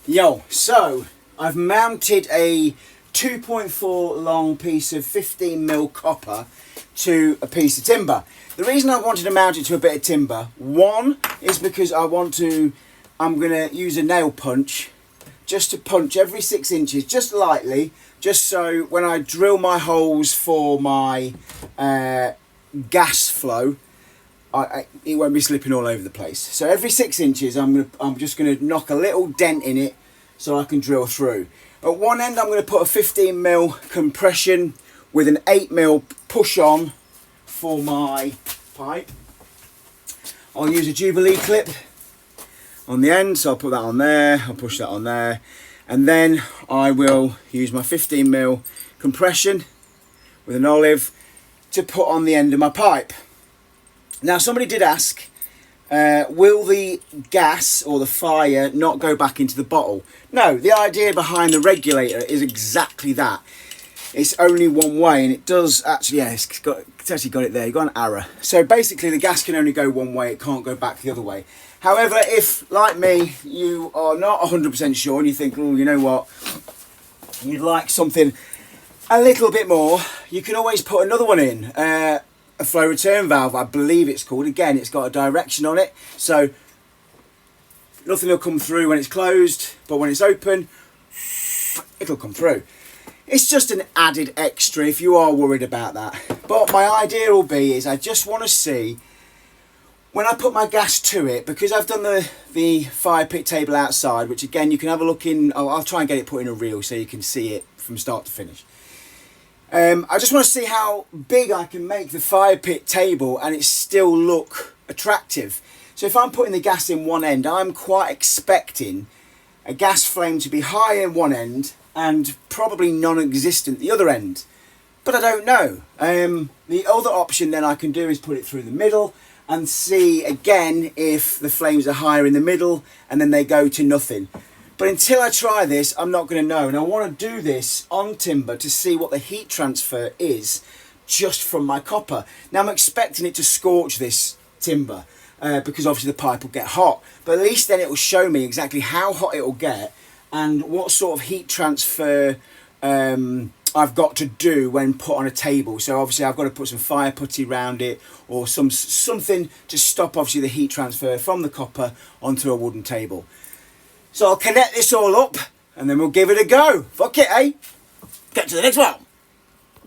Yo, so I've mounted a 2.4 long piece of 15mm copper to a piece of timber. The reason I wanted to mount it to a bit of timber, one is because I'm going to use a nail punch just to punch every 6 inches, just lightly, just so when I drill my holes for my gas flow, it won't be slipping all over the place. So every 6 inches I'm just going to knock a little dent in it so I can drill through. At one end I'm going to put a 15mm compression with an 8mm push on for my pipe. I'll use a Jubilee clip on the end, so I'll put that on there, I'll push that on there, and then I will use my 15mm compression with an olive to put on the end of my pipe. Now somebody did ask, will the gas or the fire not go back into the bottle? No, the idea behind the regulator is exactly that. It's only one way, and it does actually, yeah, it's actually got it there, you've got an arrow. So basically the gas can only go one way, it can't go back the other way. However, if, like me, you are not 100% sure and you think, oh, you know what, you'd like something a little bit more, you can always put another one in. A flow return valve, I believe it's called. Again, it's got a direction on it, so nothing will come through when it's closed, but when it's open, it'll come through. It's just an added extra if you are worried about that. But my idea will be is I just want to see, when I put my gas to it, because I've done the fire pit table outside, which again you can have a look in, I'll try and get it put in a reel so you can see it from start to finish. I just want to see how big I can make the fire pit table and it still look attractive. So if I'm putting the gas in one end, I'm quite expecting a gas flame to be high in one end and probably non-existent the other end. But I don't know. The other option then I can do is put it through the middle and see again if the flames are higher in the middle and then they go to nothing. But until I try this, I'm not going to know. And I want to do this on timber to see what the heat transfer is just from my copper. Now I'm expecting it to scorch this timber because obviously the pipe will get hot. But at least then it will show me exactly how hot it will get and what sort of heat transfer I've got to do when put on a table. So obviously I've got to put some fire putty around it or something to stop obviously the heat transfer from the copper onto a wooden table. So I'll connect this all up and then we'll give it a go. Fuck it, eh? Get to the next one.